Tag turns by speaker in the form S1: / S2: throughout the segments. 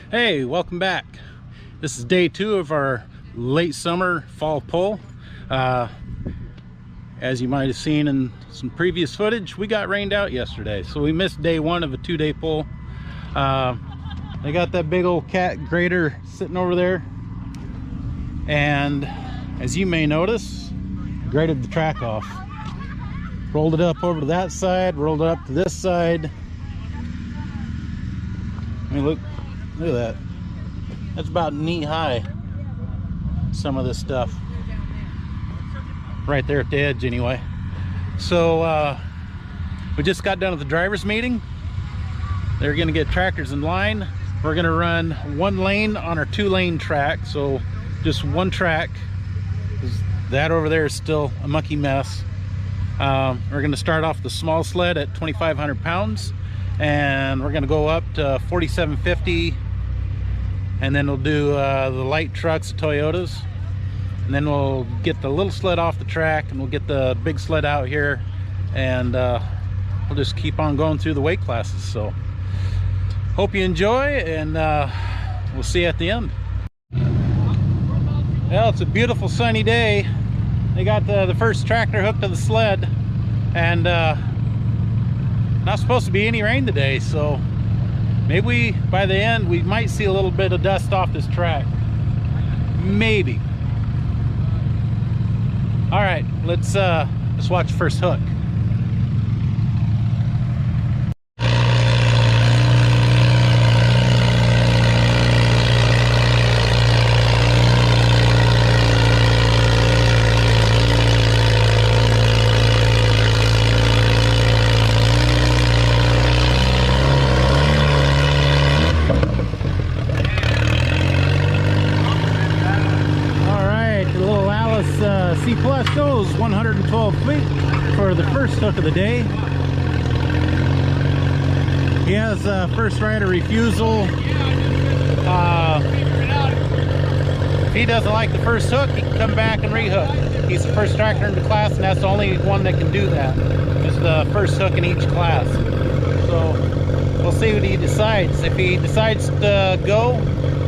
S1: Hey, welcome back. This is day 2 of our late summer fall pull. As you might have seen in some previous footage, we got rained out yesterday, so we missed day 1 of a 2-day pull. They got that big old cat grader sitting over there, and as you may notice, graded the track off. Rolled it up over to that side, rolled it up to this side. I mean, look at that. That's about knee high, some of this stuff. Right there at the edge anyway. So we just got done with the driver's meeting. They're gonna get tractors in line. We're gonna run 1 lane on our 2-lane track, so just 1 track. That over there is still a mucky mess. We're gonna start off the small sled at 2,500 pounds, and we're gonna go up to 4,750, and then we'll do the light trucks, Toyotas, and then we'll get the little sled off the track, and we'll get the big sled out here, and we'll just keep on going through the weight classes. So hope you enjoy, and we'll see you at the end. Well, it's a beautiful sunny day. They got the first tractor hooked to the sled, and not supposed to be any rain today, so maybe by the end we might see a little bit of dust off this track. Maybe. All right, let's watch the first hook. C plus goes 112 feet for the first hook of the day. He has first right of refusal. If he doesn't like the first hook, he can come back and rehook. He's the first tractor in the class, and that's the only one that can do that. It's the first hook in each class. So we'll see what he decides. If he decides to go,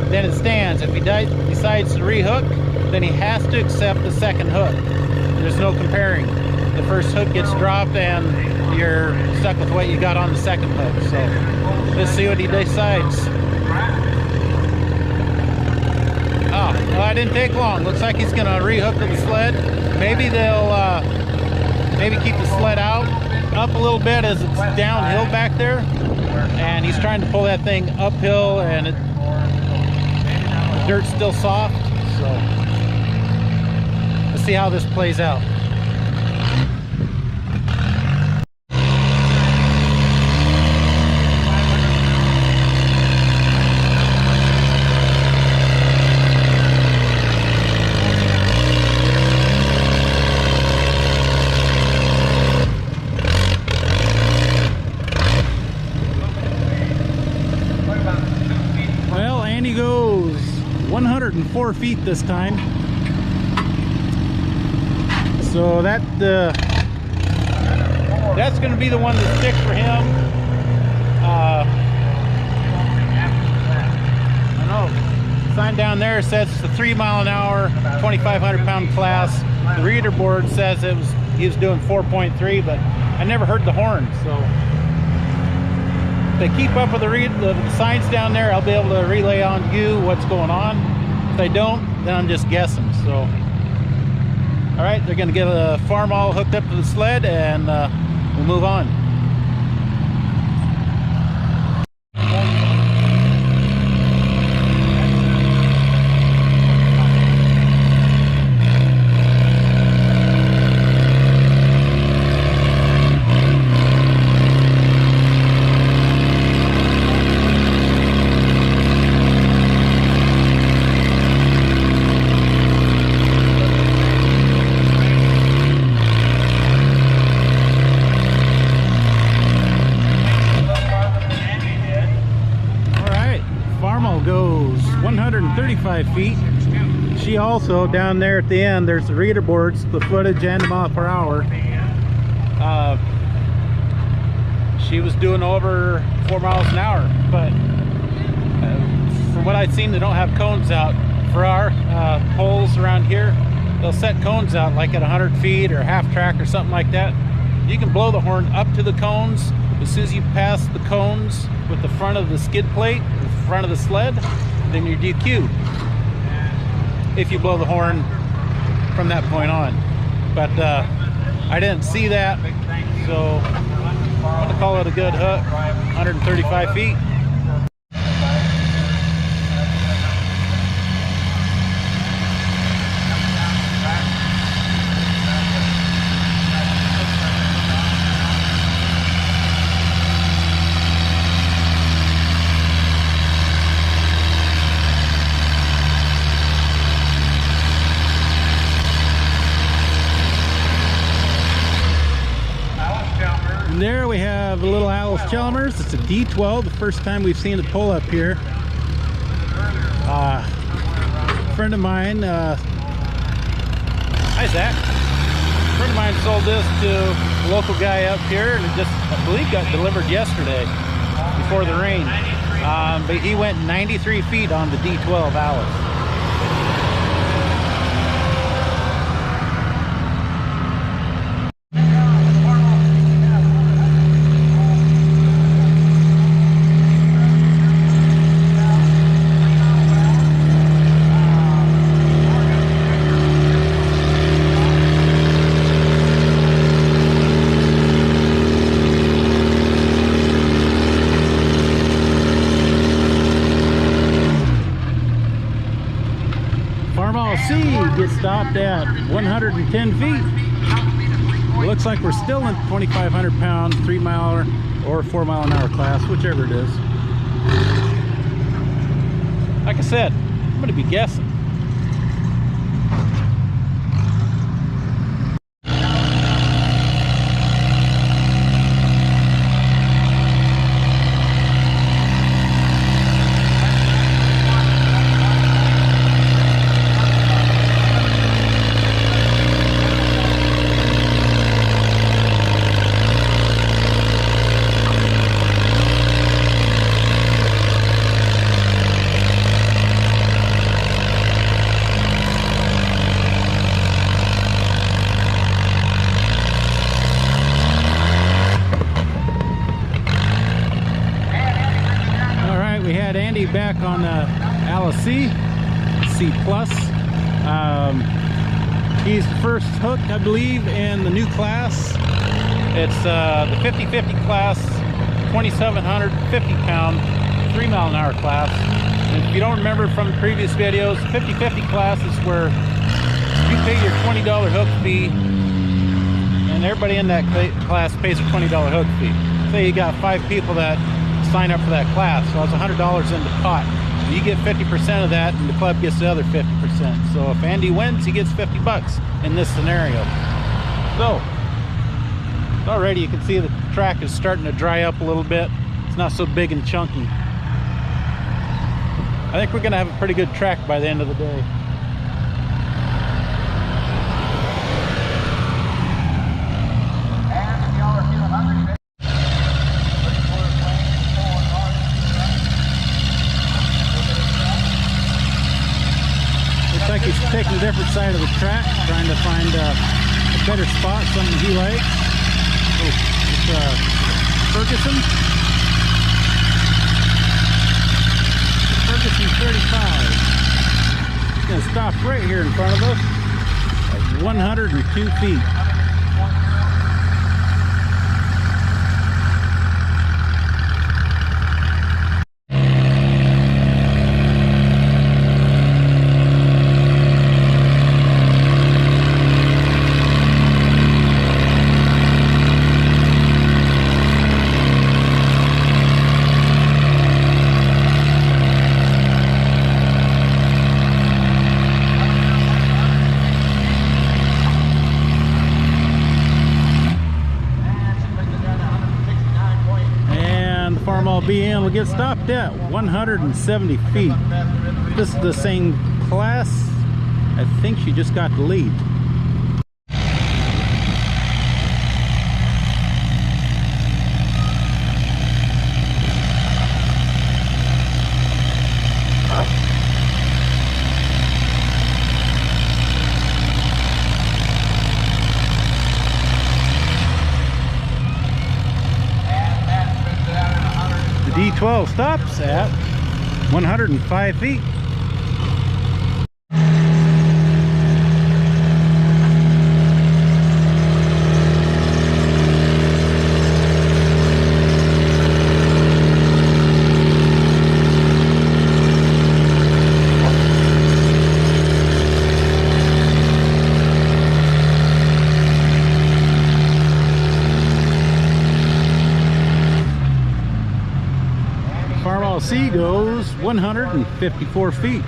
S1: then it stands. If he decides to rehook, then he has to accept the second hook. There's no comparing. The first hook gets dropped and you're stuck with what you got on the second hook. So let's see what he decides. Oh, well, that didn't take long. Looks like he's gonna rehook to the sled. Maybe they'll maybe keep the sled out up a little bit as it's downhill back there. And he's trying to pull that thing uphill, and the dirt's still soft. So see how this plays out. Well, and he goes 104 feet this time. So that's going to be the one that sticks for him. I know. Sign down there says it's a 3 mile an hour, 2,500 pound class. The reader board says he was doing 4.3, but I never heard the horn. So if they keep up with the signs down there, I'll be able to relay on you what's going on. If they don't, then I'm just guessing. So. All right, they're gonna get a farm all hooked up to the sled, and we'll move on. Goes 135 feet. She also, down there at the end, there's the reader boards, the footage, and the mile per hour. She was doing over 4 miles an hour, but what I've seen, they don't have cones out. For our poles around here, they'll set cones out like at 100 feet or half track or something like that. You can blow the horn up to the cones. As soon as you pass the cones with the front of the skid plate, the front of the sled, then you're DQ'd if you blow the horn from that point on. But I didn't see that, so I'm gonna call it a good hook. 135 feet. There we have a little Alice Chalmers. It's a D12, the first time we've seen it pull up here. A friend of mine, hi Zach. A friend of mine sold this to a local guy up here, and it just, I believe, got delivered yesterday before the rain. But he went 93 feet on the D12 Alice. Get stopped at 110 feet. It looks like we're still in 2,500 pound 3 mile or 4 mile an hour class, whichever it is. Like I said, I'm going to be guessing. Back on Alice C plus. He's first hooked, I believe, in the new class. It's the 50-50 class, 2,750 pound 3 mile an hour class. And if you don't remember from previous videos, 50-50 class is where you pay your $20 hook fee, and everybody in that class pays a $20 hook fee. Say you got 5 people that sign up for that class, so it's $100 in the pot. You get 50% of that, and the club gets the other 50%. So if Andy wins, he gets 50 bucks in this scenario. So already you can see the track is starting to dry up a little bit. It's not so big and chunky. I think we're gonna have a pretty good track by the end of the day. Like he's taking a different side of the track, trying to find a better spot, something he likes. Oh, it's Ferguson 35. He's going to stop right here in front of us at 102 feet. BN will get stopped at 170 feet. This is the same class. I think she just got the lead. Oh, stops at 105 feet. C goes 154 feet.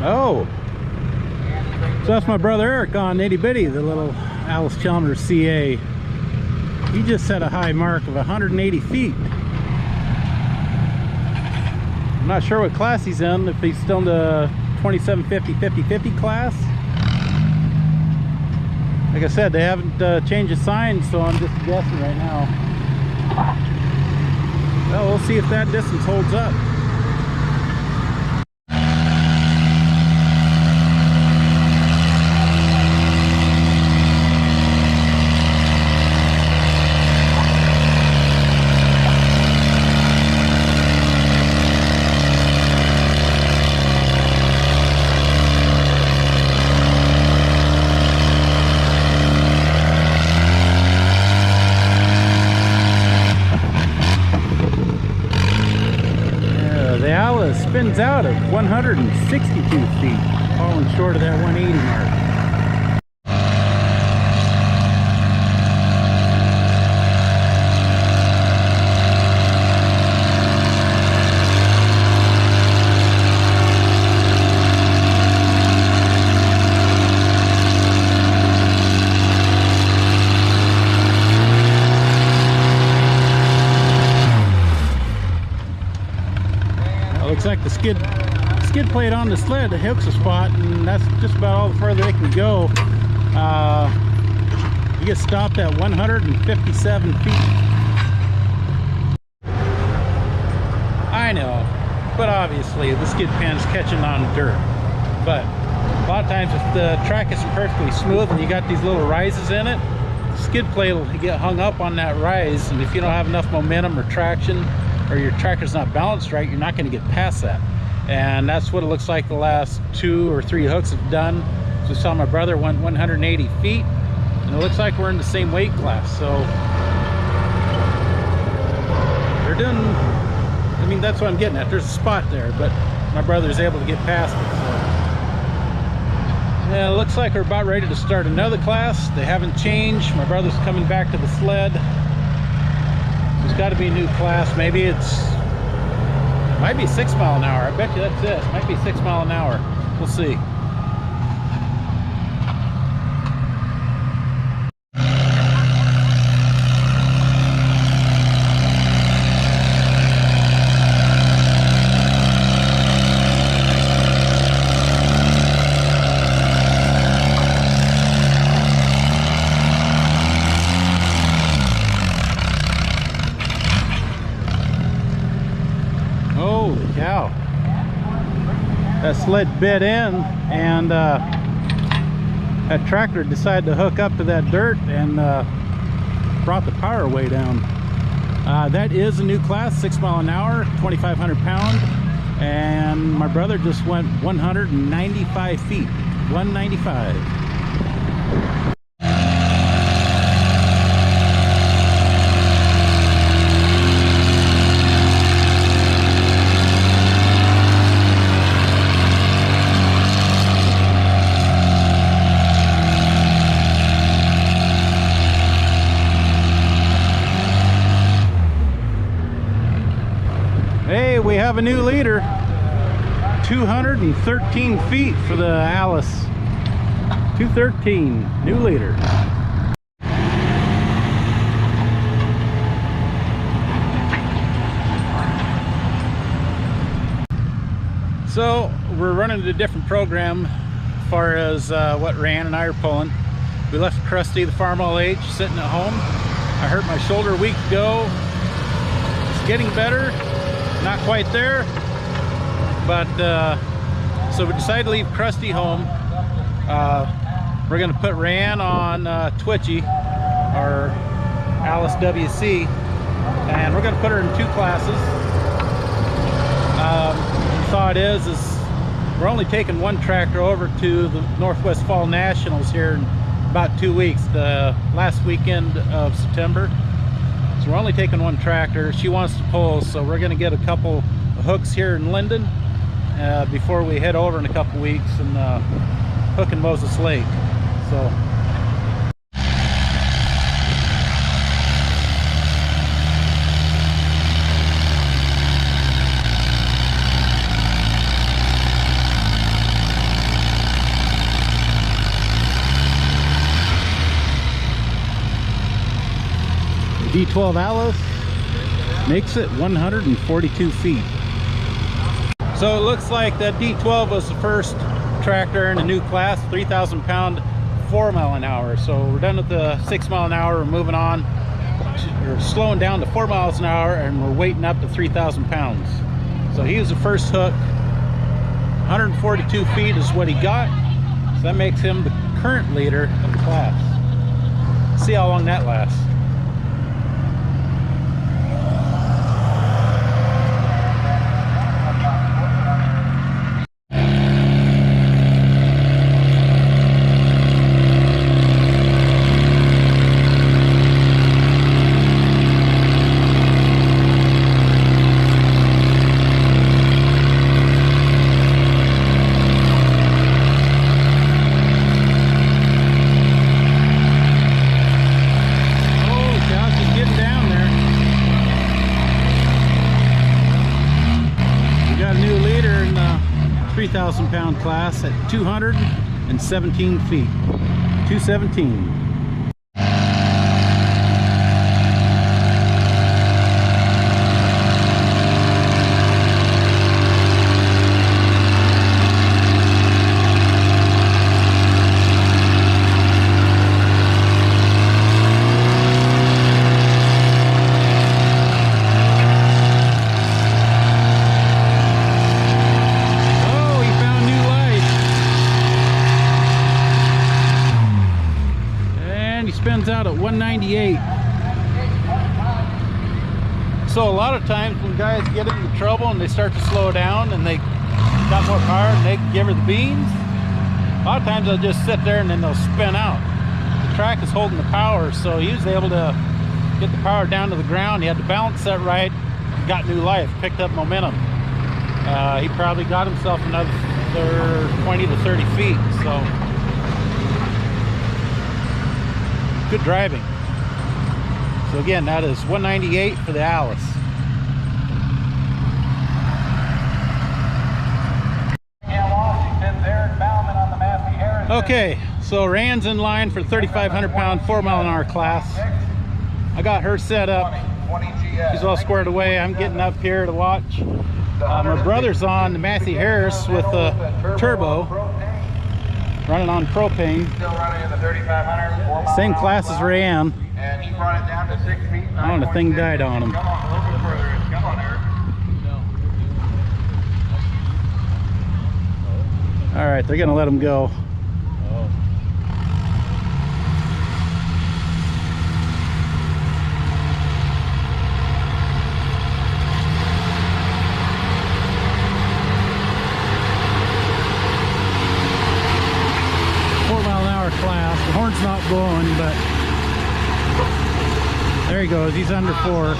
S1: Oh, so that's my brother Eric on Itty Bitty, the little Alice Chalmers CA. He just set a high mark of 180 feet. I'm not sure what class he's in, if he's still in the 2750 50-50 class. Like I said, they haven't changed the sign, so I'm just guessing right now. Well, we'll see if that distance holds up. Spins out at 162 feet, falling short of that 180 mark. Looks like the skid plate on the sled hooks a spot, and that's just about all the further it can go. You get stopped at 157 feet. I know, but obviously the skid pan's catching on dirt. But a lot of times if the track isn't perfectly smooth and you got these little rises in it, the skid plate will get hung up on that rise, and if you don't have enough momentum or traction, or your tractor's not balanced right, you're not going to get past that. And that's what it looks like the last 2 or 3 hooks have done. So we saw my brother went 180 feet, and it looks like we're in the same weight class. So they're doing, I mean, that's what I'm getting at. There's a spot there, but my brother's able to get past it. So yeah, it looks like we're about ready to start another class. They haven't changed. My brother's coming back to the sled. There's got to be a new class. Maybe might be 6 mile an hour. I bet you that's it. Might be 6 mile an hour. We'll see. Holy cow. That sled bit in, and that tractor decided to hook up to that dirt and brought the power way down. That is a new class, 6 mile an hour, 2,500 pound, and my brother just went 195 feet, 195. Hey, we have a new leader. 213 feet for the Alice. 213, new leader. So we're running a different program as far as what Raeann and I are pulling. We left Krusty, the Farm All Age, sitting at home. I hurt my shoulder a week ago. It's getting better, not quite there, but so we decided to leave Krusty home. We're going to put Raeann on Twitchy, or Alice WC, and we're going to put her in 2 classes. The thought is we're only taking 1 tractor over to the Northwest Fall Nationals here in about 2 weeks, the last weekend of September. So we're only taking 1 tractor. She wants to pull, so we're going to get a couple of hooks here in Lynden before we head over in a couple weeks and hook in Moses Lake. So D12 Alice makes it 142 feet. So it looks like that D12 was the first tractor in a new class, 3,000 pound, 4 mile an hour. So we're done with the 6 mile an hour. We're moving on. We're slowing down to 4 miles an hour, and we're weighting up to 3,000 pounds. So he was the first hook. 142 feet is what he got. So that makes him the current leader of the class. See how long that lasts. Got a new leader in the 3,000 pound class at 217 feet. 217. Spins out at 198. So a lot of times when guys get into trouble and they start to slow down and they got more power and they give her the beans, a lot of times they'll just sit there and then they'll spin out. The track is holding the power, so he was able to get the power down to the ground. He had to balance that right, got new life, picked up momentum. He probably got himself another 20 to 30 feet. So good driving. So again, that is 198 for the Alice. Okay, so Raeann's in line for 3,500 pound, 4 mile an hour class. I got her set up. She's all squared away. I'm getting up here to watch. My brother's on the Massey Harris with a turbo, running on propane. Same class as Raeann. And he brought it down to 6 feet. Oh, the thing died on him. All right, they're gonna let him go. Class. The horn's not blowing, but there he goes. He's under 4.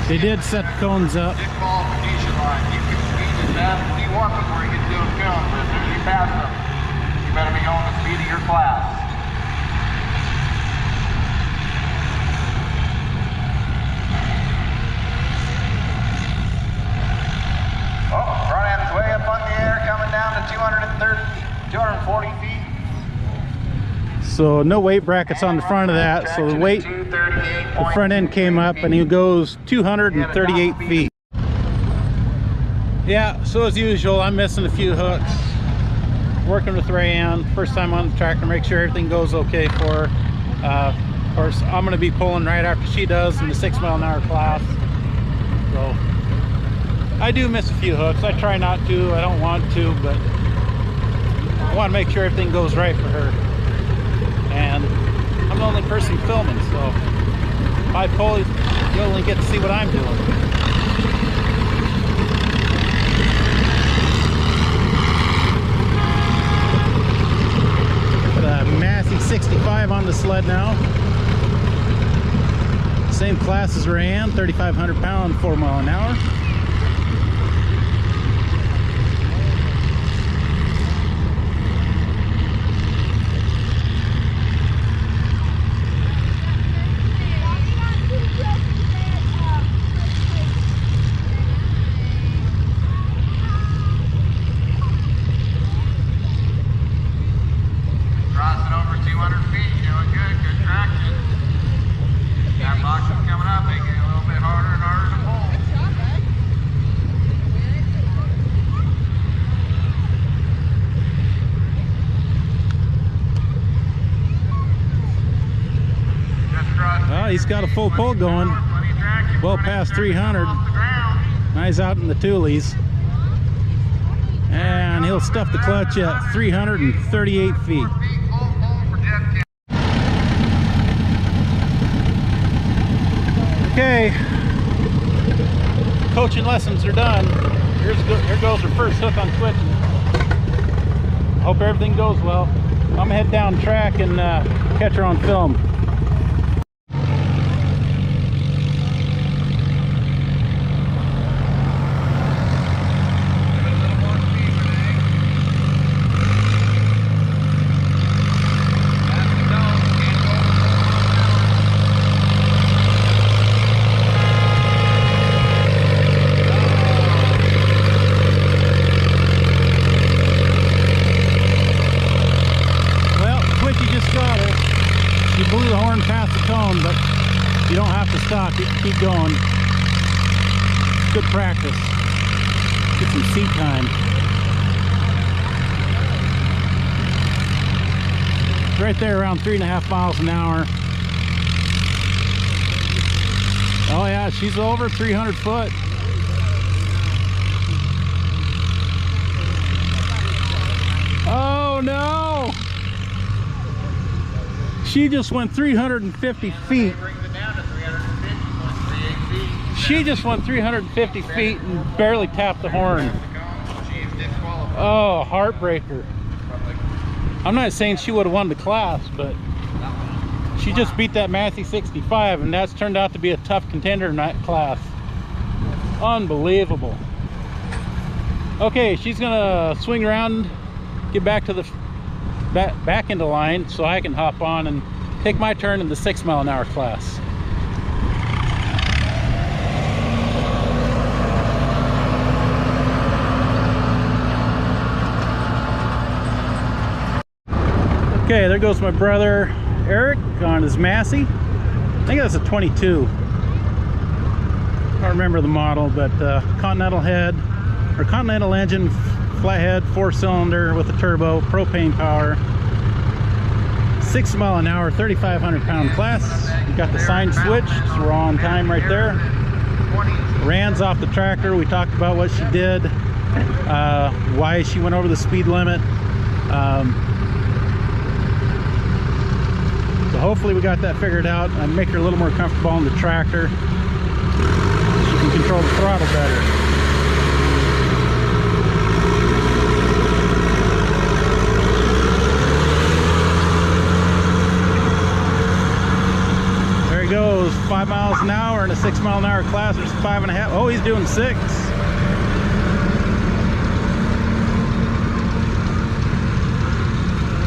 S1: They did set the cones up. You better be going the speed of your class. Oh, front end's way up on the air, coming down to 240 feet. So no weight brackets on the front of that, so the weight, the front end came up and he goes 238 feet. Yeah, so as usual, I'm missing a few hooks. Working with Raeann, first time on the tractor, make sure everything goes okay for her. Of course, I'm going to be pulling right after she does in the 6 mile an hour class. So I do miss a few hooks. I try not to, I don't want to, but I want to make sure everything goes right for her. And I'm the only person filming, so if I pull, you only get to see what I'm doing. Massey 65 on the sled now. Same class as Raeann, 3,500 pound, 4 mile an hour. He's got a full pull going, well past 300. Now he's out in the toolies, and he'll stuff the clutch at 338 feet. Okay, coaching lessons are done. Here goes her first hook on Twitchy. Hope everything goes well. I'm gonna head down track and catch her on film. Blew the horn past the cone, but you don't have to stop. You can keep going. Good practice. Get some seat time. Right there around 3.5 miles an hour. Oh yeah, she's over 300 foot. Oh no! She just went 350 feet. She just went 350 feet and barely tapped the horn. Oh, heartbreaker. I'm not saying she would have won the class, but she just beat that Massey 65, and that's turned out to be a tough contender in that class. Unbelievable. Okay, she's gonna swing around, get back to the back into line so I can hop on and take my turn in the 6 mile an hour class. Okay, there goes my brother Eric on his Massey. I think that's a 22. I don't remember the model, but Continental head or Continental engine, flathead, 4-cylinder with a turbo, propane power, 6 mile an hour, 3,500 pound class. We got the sign switched, so we're on time right there. Raeann's off the tractor. We talked about what she did, why she went over the speed limit. So hopefully we got that figured out and make her a little more comfortable on the tractor. She can control the throttle better. Goes 5 miles an hour in a 6 mile an hour class. There's 5.5. Oh, he's doing 6.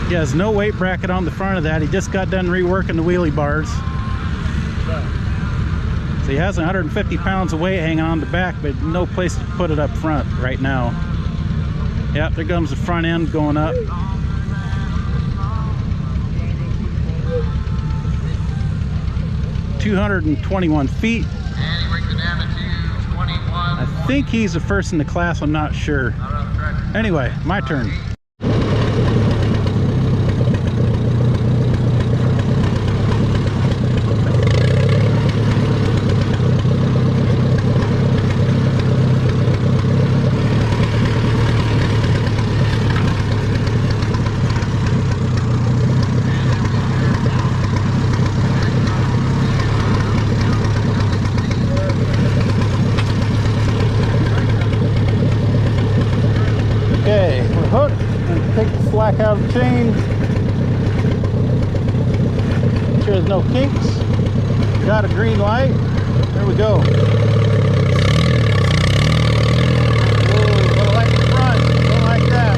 S1: He has no weight bracket on the front of that. He just got done reworking the wheelie bars. So he has 150 pounds of weight hanging on the back, but no place to put it up front right now. Yep, there comes the front end going up. $221 feet.
S2: And he brings it down to 220.
S1: I think he's the first in the class, I'm not sure. Anyway, my turn. Okay, we're hooked. And take the slack out of the chain. Make sure there's no kinks. Got a green light. There we go. Whoa, little light in the front. Don't like that.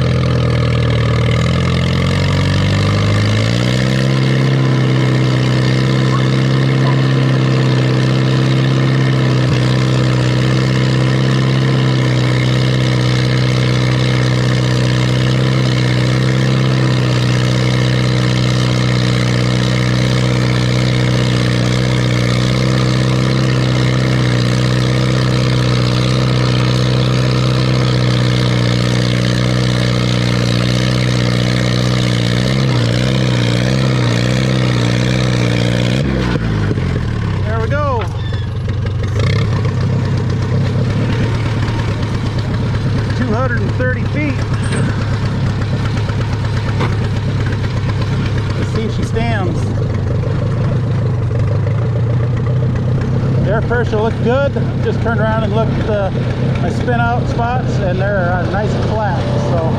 S1: There we go. $230 feet. Let's see if she stands. The air pressure looks good. Just turned around and looked at my spin out spots, and they're nice and flat. So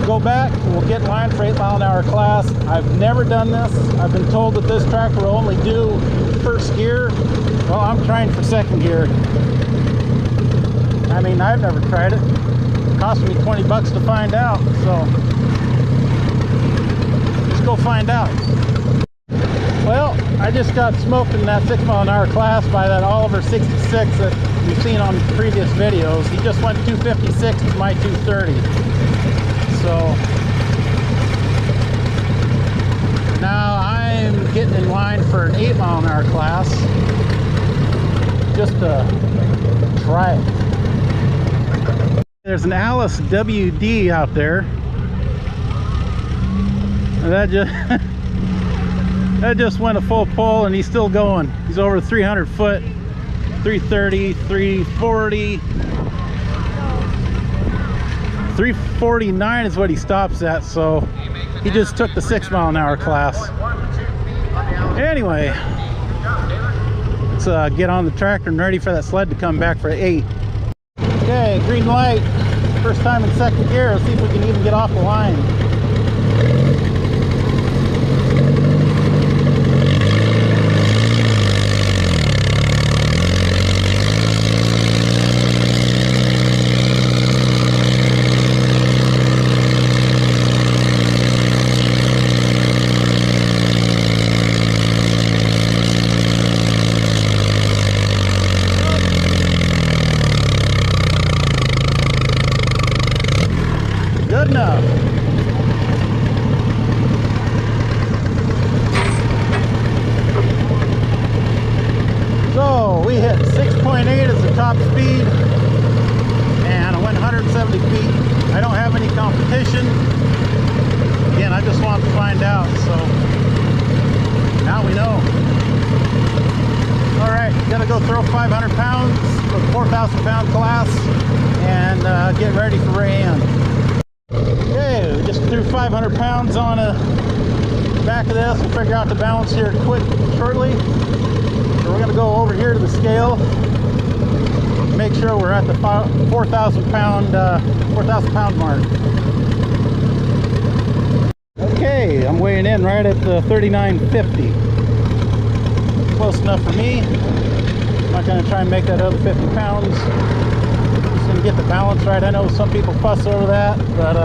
S1: go back, we'll get in line for 8-mile-an-hour class. I've never done this. I've been told that this tractor will only do first gear. Well, I'm trying for second gear. I mean, I've never tried it. It cost me 20 bucks to find out, so let's go find out. Well, I just got smoked in that 6-mile-an-hour class by that Oliver 66 that you've seen on previous videos. He just went 256 to my 230. So now I'm getting in line for an 8-mile-an-hour class just to try it. There's an Alice WD out there. And that just went a full pull, and he's still going. He's over 300 foot, 330, 340. 349 is what he stops at, so he just took the 6-mile-an-hour class. Anyway, let's get on the tractor and ready for that sled to come back for 8. Okay, green light. First time in second gear. Let's see if we can even get off the line. Good enough. So we hit 6.8 as the top speed, and I went 170 feet. I don't have any competition. Again, I just want to find out, so now we know. All right, gotta go throw 500 pounds for the 4,000 pound class and get ready for Raeann. Okay, we just threw 500 pounds on the back of this. We'll figure out the balance here quick shortly. So we're going to go over here to the scale, make sure we're at the 4,000 pound mark. Okay, I'm weighing in right at the 39.50. Close enough for me. I'm not going to try and make that other 50 pounds. Just going to get the balance right. I know some people fuss over that, but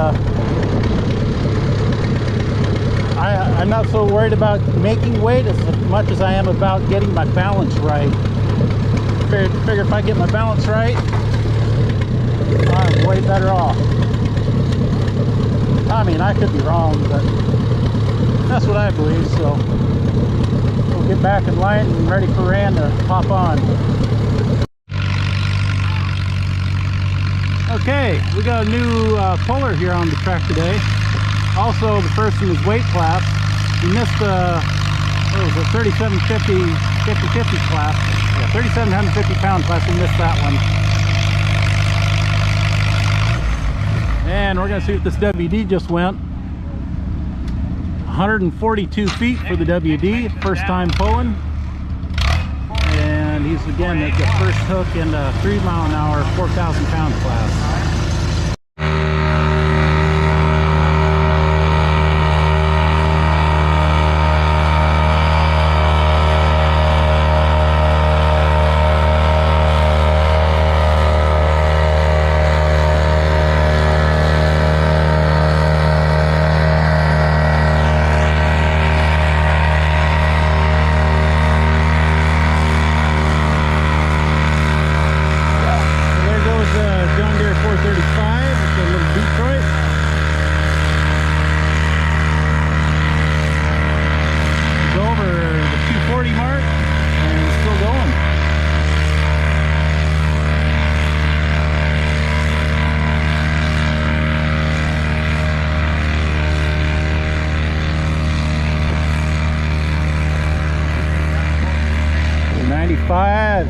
S1: I'm not so worried about making weight as much as I am about getting my balance right. Figure if I get my balance right, I'm way better off. I mean, I could be wrong, but that's what I believe. So we'll get back in line and ready for Raeann to hop on. Okay, we got a new puller here on the track today. Also, the first in his weight class. He missed what was it, 3750 50-50 class. Yeah, 3,750 pound class. He missed that one. And we're gonna see if this WD just went. 142 feet for the WD, first time pulling. And he's again at the first hook in the 3 mile an hour, 4,000 pound class.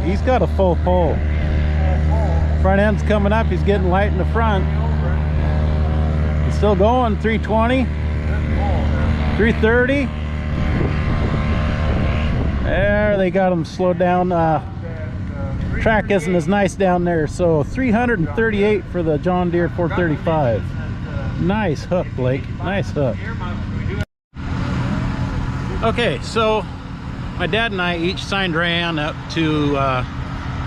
S1: He's got a full pull. Front end's coming up. He's getting light in the front. He's still going. 320, 330. There, they got him slowed down. Track isn't as nice down there. So 338 for the John Deere 435. Nice hook, Blake. Nice hook. Okay, so my dad and I each signed Raeann up to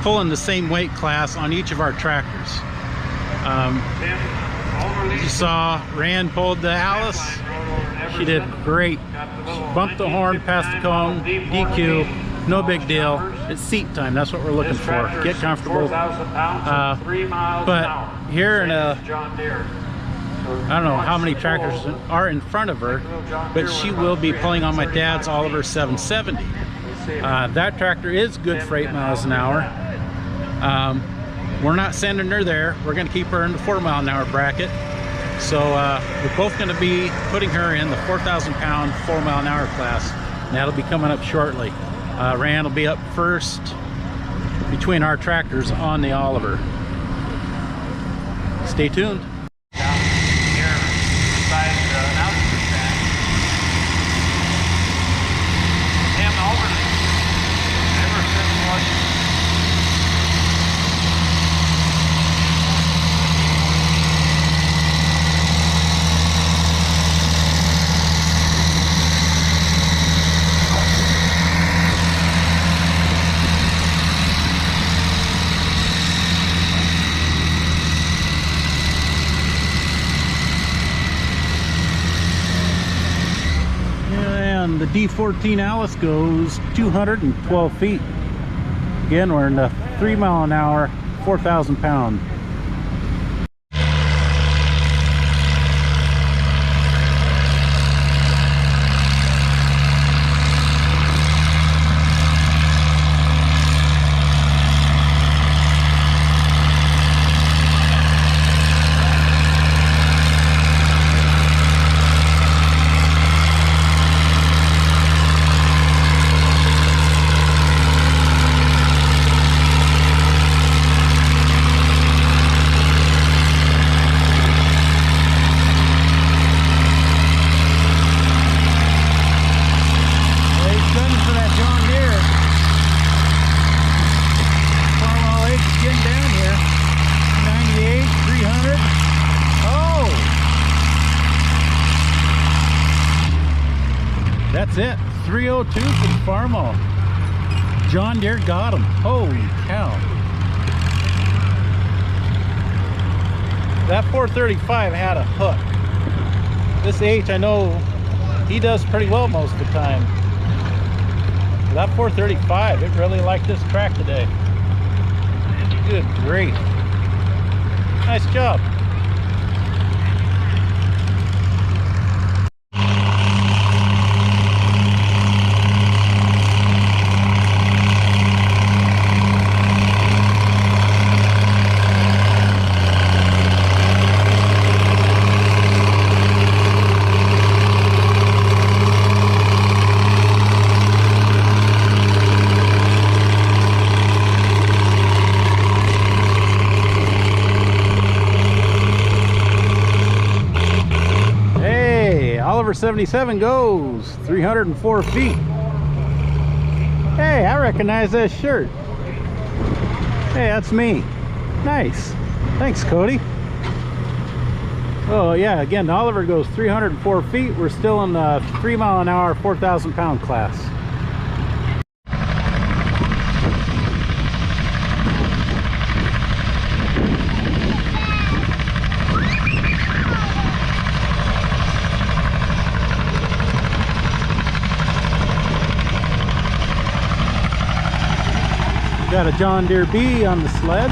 S1: pull in the same weight class on each of our tractors. You saw Raeann pulled the Alice. She did great. She bumped the horn, passed the cone, DQ, no big deal. It's seat time, that's what we're looking for. Get comfortable. But here in a, I don't know how many tractors are in front of her, but she will be pulling on my dad's Oliver 770. That tractor is good freight miles an hour. We're not sending her there. We're going to keep her in the 4 mile an hour bracket. So we're both going to be putting her in the 4,000 pound 4 mile an hour class. And that'll be coming up shortly. Raeann will be up first between our tractors on the Oliver. Stay tuned. The D14 Alice goes 212 feet. Again, we're in the 3 mile an hour, 4,000 pound. That's it, 302 for the Farmall. John Deere got him. Holy cow. That 435 had a hook. This H, I know he does pretty well most of the time. That 435, it really liked this track today. Good grief. Nice job. Oliver 77 goes 304 feet. Hey, I recognize that shirt. Hey, that's me. Nice. Thanks, Cody. Oh yeah, again, Oliver goes 304 feet. We're still in the 3 mile an hour, 4,000 pound class. Got a John Deere B on the sled.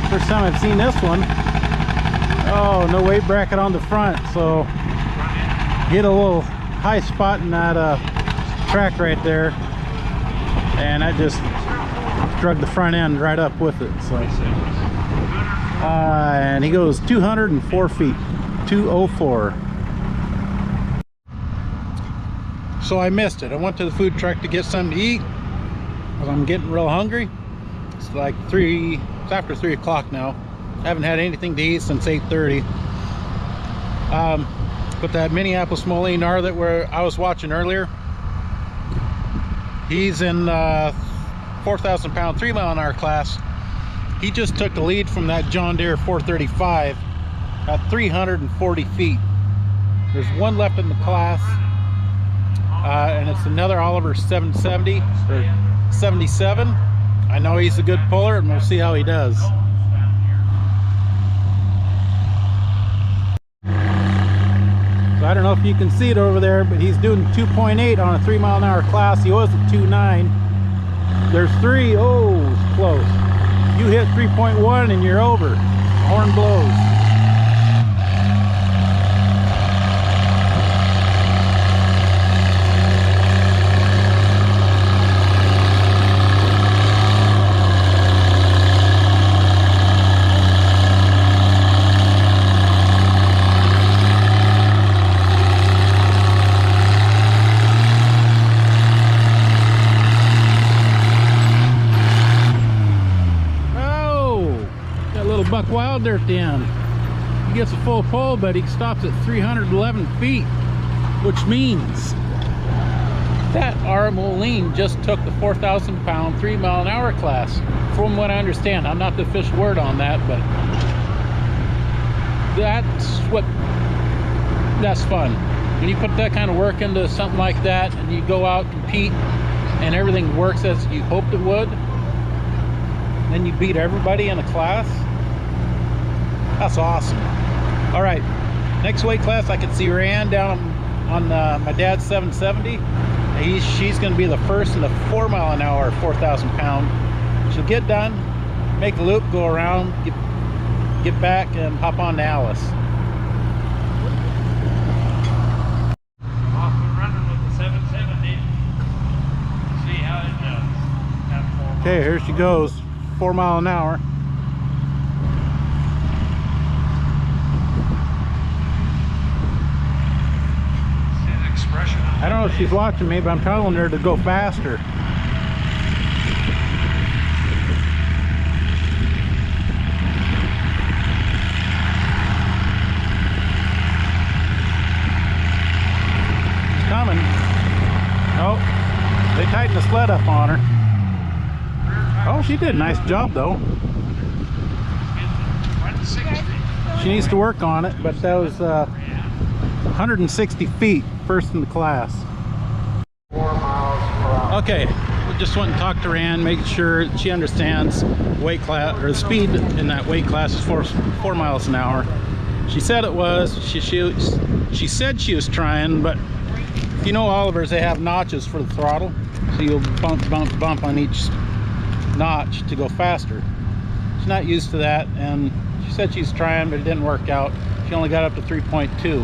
S1: First time I've seen this one. Oh, no weight bracket on the front, so get a little high spot in that track right there, and I just drug the front end right up with it. So, and he goes 204 feet, 204. So I missed it. I went to the food truck to get something to eat. I'm getting real hungry. It's like it's after 3 o'clock now. I haven't had anything to eat since 8:30. But that Minneapolis Moline-R that I was watching earlier, he's in 4,000 pound 3 mile an hour class. He just took the lead from that John Deere 435 at 340 feet. There's one left in the class, and it's another Oliver 770 or 77. I know he's a good puller, and we'll see how he does. So I don't know if you can see it over there, but he's doing 2.8 on a 3 mile an hour class. He was at 2.9. There's 3. Oh, it's close. You hit 3.1 and you're over. Horn blows. Buck Wilder at the end. He gets a full pull, but he stops at 311 feet, which means that our Moline just took the 4,000 pound 3 mile an hour class, from what I understand. I'm not the official word on that, but that's fun. When you put that kind of work into something like that, and you go out, compete, and everything works as you hoped it would, then you beat everybody in a class. That's awesome. All right, next weight class I can see Raeann down on my dad's 770. She's going to be the first in the 4 mile an hour, 4,000 pound. She'll get done, make a loop, go around, get back, and hop on to Alice.
S2: Off and running with the 770. See how it does.
S1: Okay, here she goes, 4 mile an hour. I don't know if she's watching me, but I'm telling her to go faster. She's coming. Oh, they tightened the sled up on her. Oh, she did a nice job though. She needs to work on it, but that was 160 feet, first in the class.
S2: 4 miles per hour.
S1: Okay, we just went and talked to Raeann, making sure she understands weight class, or the speed in that weight class is 4 miles an hour. She said it was. She said she was trying, but if you know Olivers, they have notches for the throttle, so you'll bump on each notch to go faster. She's not used to that, and she said she's trying, but it didn't work out. She only got up to 3.2.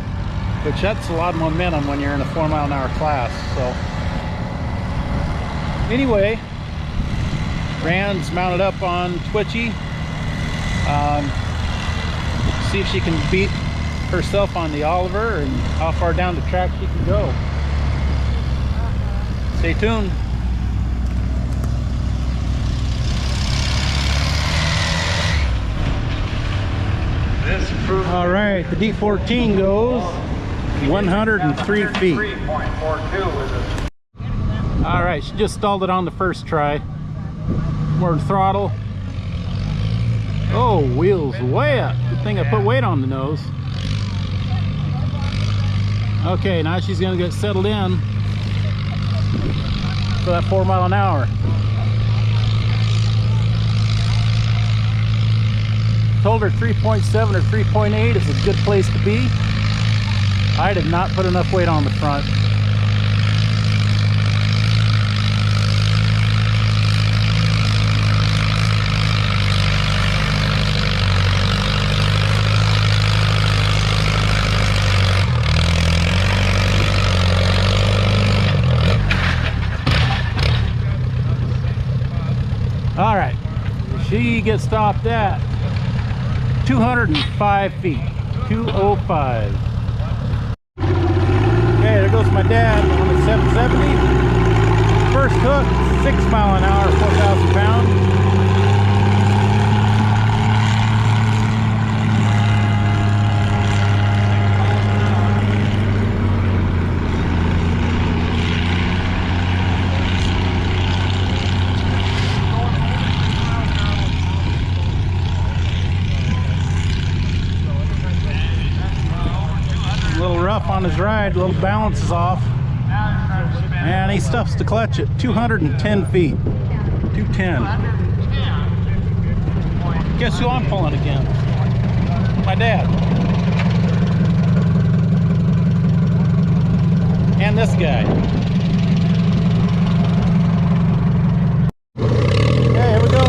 S1: which that's a lot of momentum when you're in a 4 mile an hour class. So anyway, Raeann's mounted up on Twitchy. See if she can beat herself on the Oliver and how far down the track she can go. Stay tuned. All right, the D14 goes 103 feet. All right, she just stalled it on the first try. More throttle. Oh, wheels way up. Good thing I put weight on the nose. Okay, now she's gonna get settled in for that 4 mile an hour. Told her 3.7 or 3.8 is a good place to be. I did not put enough weight on the front. All right, she gets stopped at 205 feet, 205. Okay, there goes my dad on the 770. First hook, 6 mile an hour, 4,000 pounds. On his ride, a little balance is off, and he stuffs the clutch at 210 feet. 210. Guess who I'm pulling again? My dad. And this guy. Okay, here we go.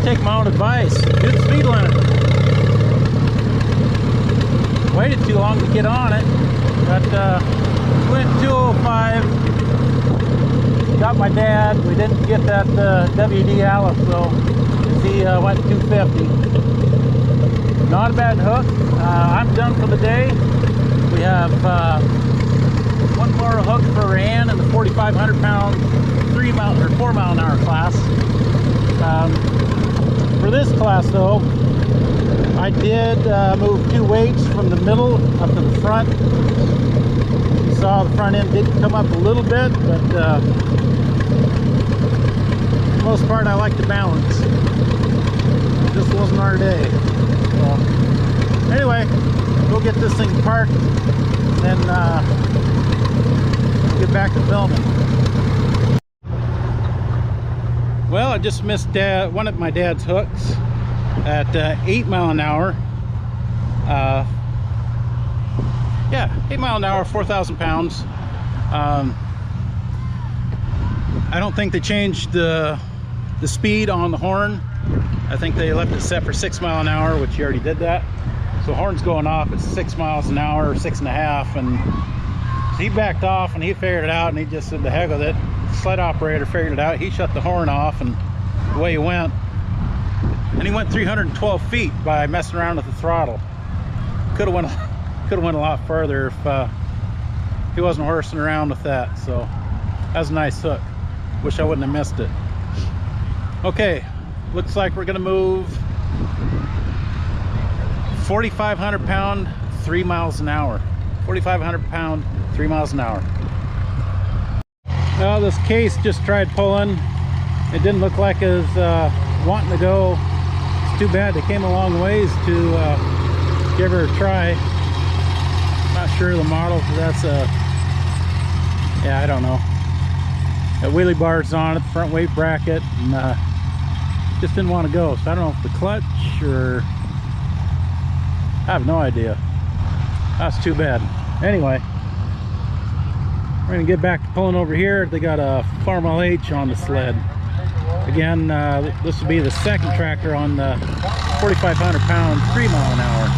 S1: Take my own advice. Do the speed limit. Waited too long to get on it, but went 205. Got my dad. We didn't get that WD Alice though, because he went 250. Not a bad hook. I'm done for the day. We have one more hook for Raeann in the 4,500 pound 4 mile an hour class. For this class though, I did move 2 weights from the middle up to the front. You saw the front end did come up a little bit, but for the most part I like to balance. This wasn't our day. So, anyway, we'll get this thing parked and get back to filming. Well, I just missed one of my dad's hooks at 8 mile an hour. Yeah, 8 mile an hour, 4,000 pounds. I don't think they changed the speed on the horn. I think they left it set for 6 mile an hour, which you already did that. So horn's going off at 6 miles an hour, 6.5, and so he backed off and he figured it out, and he just said the heck with it. The sled operator figured it out. He shut the horn off, and away he went. And he went 312 feet by messing around with the throttle. Could have went a lot further if he wasn't horsing around with that. So that was a nice hook. Wish I wouldn't have missed it. Okay, looks like we're gonna move 4,500 pound, 3 miles an hour. 4,500 pound, 3 miles an hour. Well, this case just tried pulling. It didn't look like it was wanting to go. It's too bad. They came a long ways to give her a try. Not sure of the model. That's a, yeah, I don't know. Got wheelie bars on it, the front weight bracket, and just didn't want to go. So I don't know if the clutch or, I have no idea. That's too bad. Anyway, we're gonna get back to pulling over here. They got a Farm LH on the sled. Again, this will be the second tractor on the 4,500 pound 3 mile an hour.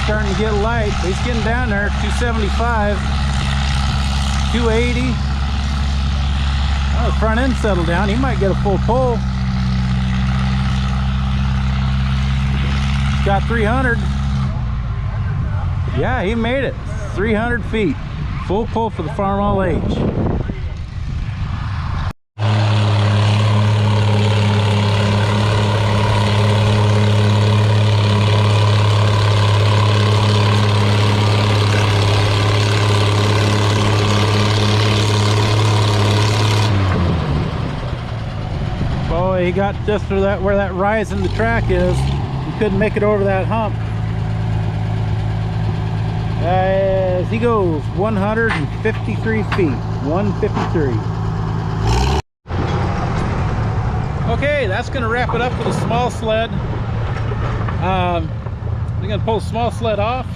S1: Starting to get light. He's getting down there, 275, 280. Oh, the front end settled down. He might get a full pull. Got 300. Yeah, he made it. 300 feet. Full pull for the Farm LH. He got just through that where that rise in the track is. He couldn't make it over that hump. As he goes 153 feet, 153. Okay, that's going to wrap it up for the small sled. We're going to pull the small sled off.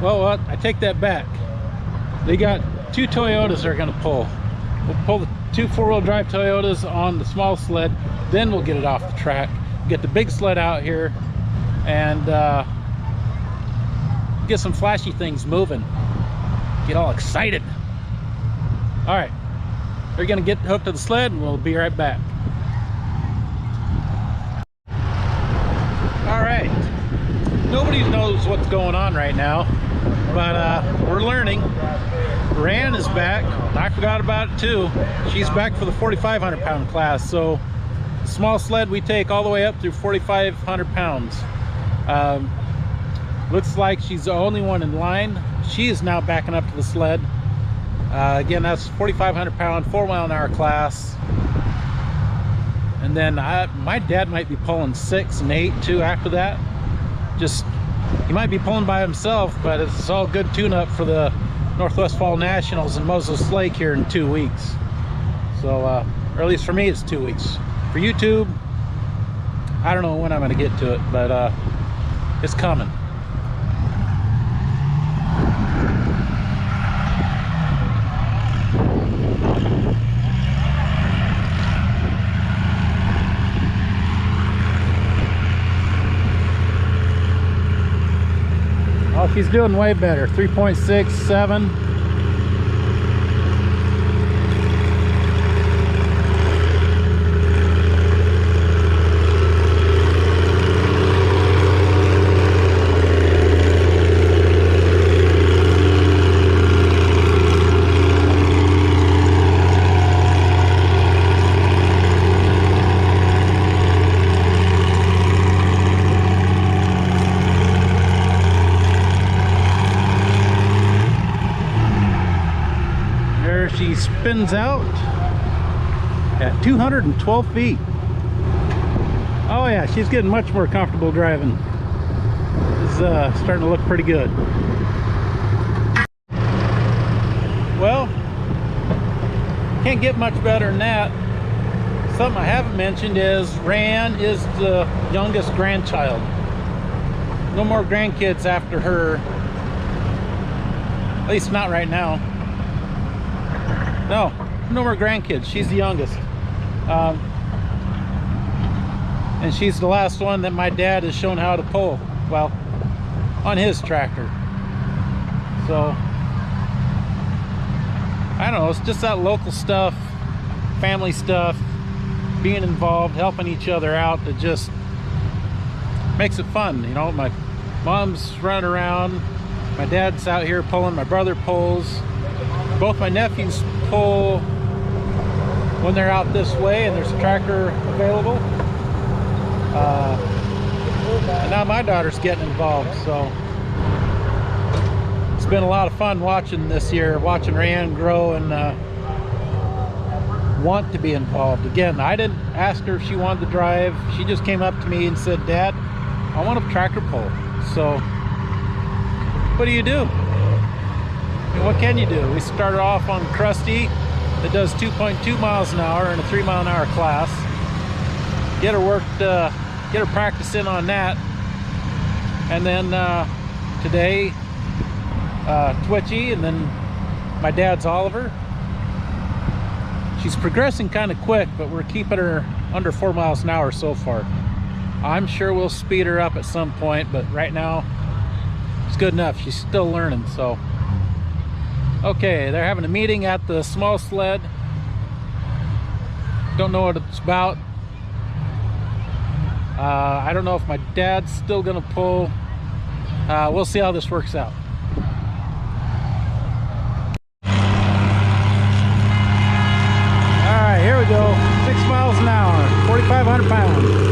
S1: Well, what? I take that back. They got 2 Toyotas they're going to pull. We'll pull the 2 4-wheel drive Toyotas on the small sled, then we'll get it off the track, get the big sled out here, and get some flashy things moving, get all excited. All right, we're gonna get hooked to the sled and we'll be right back. All right, nobody knows what's going on right now, but we're learning. Raeann is back. I forgot about it too. She's back for the 4,500 pound class. So the small sled we take all the way up through 4,500 pounds. Looks like she's the only one in line. She is now backing up to the sled. Again, that's 4,500 pound, 4 mile an hour class. And then my dad might be pulling 6 and 8 too after that. Just, he might be pulling by himself, but it's all good tune-up for the Northwest Fall Nationals in Moses Lake here in 2 weeks. So, or at least for me, it's 2 weeks. For YouTube, I don't know when I'm going to get to it, but it's coming. Oh, she's doing way better. 3.67. She spins out at 212 feet. Oh yeah, she's getting much more comfortable driving. This is starting to look pretty good. Well, can't get much better than that. Something I haven't mentioned is Raeann is the youngest grandchild. No more grandkids after her, at least not right now. No more grandkids. She's the youngest. And she's the last one that my dad has shown how to pull. Well, on his tractor. So, I don't know, it's just that local stuff, family stuff, being involved, helping each other out that just makes it fun. You know, my mom's running around, my dad's out here pulling, my brother pulls, both my nephews pull when they're out this way and there's a tractor available. And now my daughter's getting involved, so it's been a lot of fun watching this year, watching Raeann grow and want to be involved. Again, I didn't ask her if she wanted to drive. She just came up to me and said, "Dad, I want a tractor pull." So what do? I mean, what can you do? We started off on Krusty that does 2.2 miles an hour in a 3 mile an hour class. Get her practicing on that. And then today, Twitchy, and then my dad's Oliver. She's progressing kind of quick, but we're keeping her under 4 miles an hour so far. I'm sure we'll speed her up at some point, but right now it's good enough. She's still learning. So okay, they're having a meeting at the small sled. Don't know what it's about. I don't know if my dad's still gonna pull. We'll see how this works out. All right, here we go. 6 miles an hour, 4,500 pounds.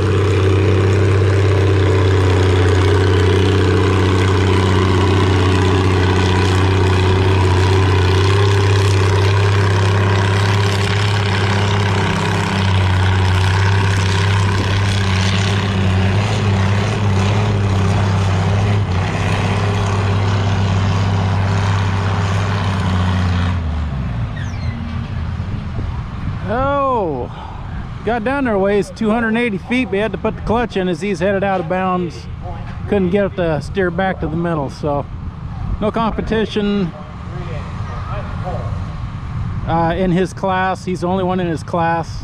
S1: Got down there, weighs 280 feet, but he had to put the clutch in as he's headed out of bounds. Couldn't get it to steer back to the middle, so no competition in his class. He's the only one in his class,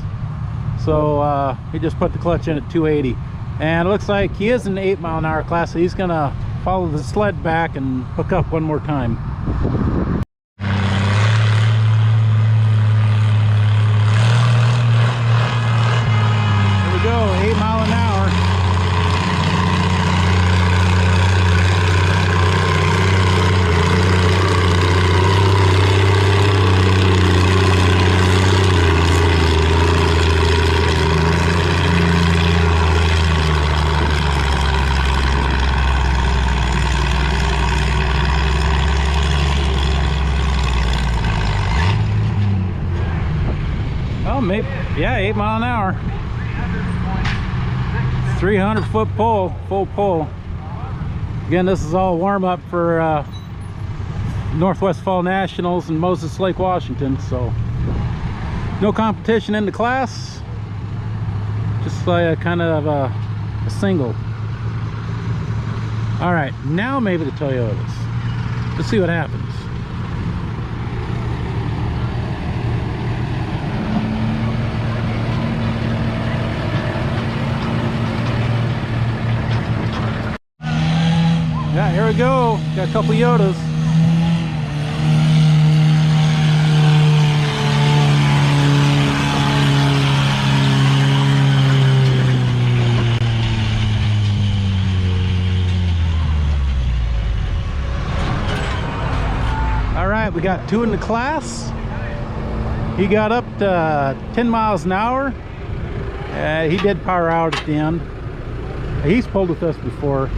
S1: so he just put the clutch in at 280. And it looks like he is in the 8 mile an hour class, so he's gonna follow the sled back and hook up one more time. Maybe, yeah, 8 mile an hour. 300 foot pull, full pull. Again, this is all warm up for Northwest Fall Nationals in Moses Lake, Washington. So no competition in the class, just like a kind of a single. All right, now maybe the Toyotas. Let's see what happens. Yeah, here we go. Got a couple Yodas. All right, we got 2 in the class. He got up to 10 miles an hour. He did power out at the end. He's pulled with us before.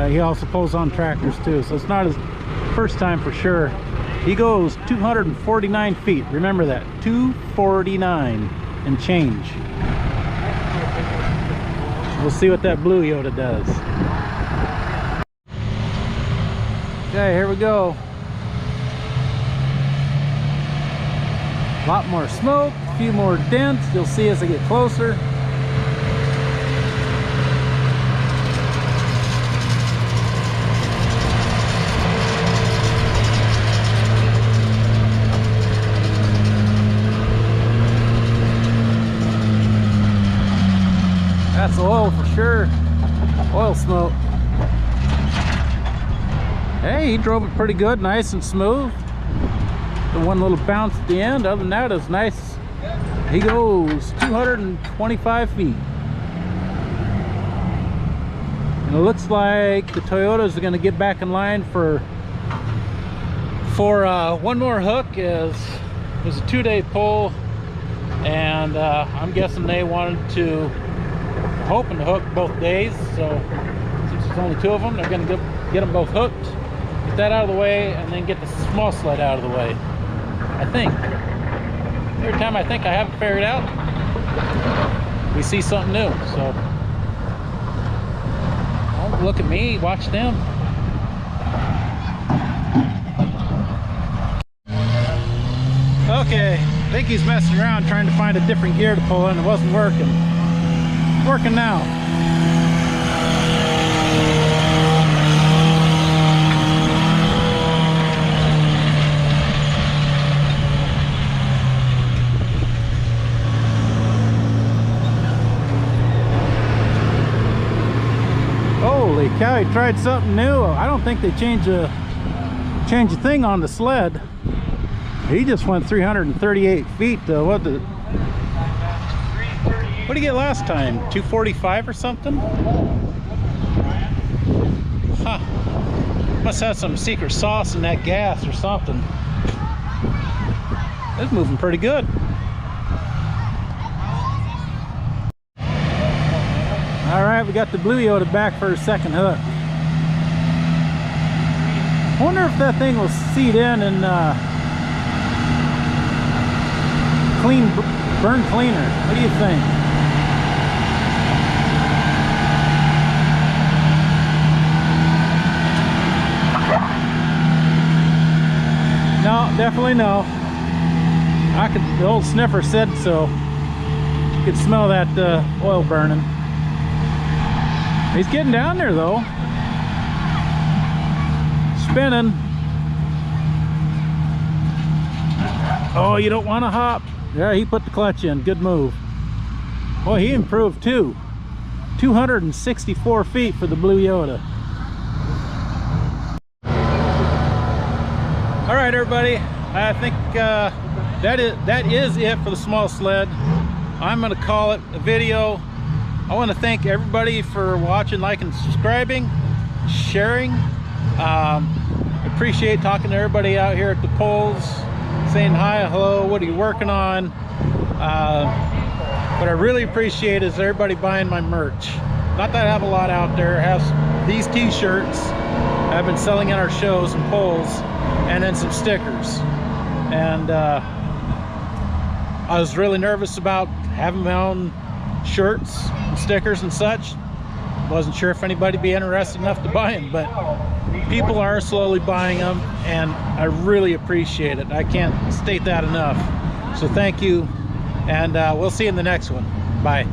S1: He also pulls on tractors too, so it's not his first time for sure. He goes 249 feet. Remember that, 249 and change. We'll see what that blue Yoda does. Okay, here we go. A lot more smoke, a few more dents. You'll see as I get closer. That's oil for sure. Oil smoke. Hey, he drove it pretty good, nice and smooth. The one little bounce at the end. Other than that, it's nice. He goes 225 feet. And it looks like the Toyotas are going to get back in line for one more hook. It was a 2-day pull, and I'm guessing they wanted to, hoping to hook both days. So since there's only 2 of them, they're going to get them both hooked, get that out of the way, and then get the small sled out of the way. I think every time I think I have it figured out, we see something new. So don't look at me, watch them. Okay, I think he's messing around trying to find a different gear to pull in. It wasn't working. It's working now. Holy cow, he tried something new. I don't think they changed a thing on the sled. He just went 338 feet. What did he get last time? 245 or something? Huh. Must have some secret sauce in that gas or something. It's moving pretty good. All right, we got the Blue Yoda back for his second hook. I wonder if that thing will seat in and burn cleaner. What do you think? No, definitely no. The old sniffer said so. You could smell that oil burning. He's getting down there though. Spinning. Oh, you don't want to hop. Yeah, he put the clutch in. Good move. Boy, he improved too. 264 feet for the Blue Yoda. All right, everybody. I think that is it for the small sled. I'm going to call it a video. I want to thank everybody for watching, liking, subscribing, sharing. Appreciate talking to everybody out here at the polls, saying hi, hello, what are you working on? What I really appreciate is everybody buying my merch. Not that I have a lot out there. I have these t-shirts I've been selling at our shows and polls, and then some stickers. And I was really nervous about having my own shirts and stickers and such. Wasn't sure if anybody'd be interested enough to buy them, but people are slowly buying them, and I really appreciate it. I can't state that enough. So thank you, and we'll see you in the next one. Bye.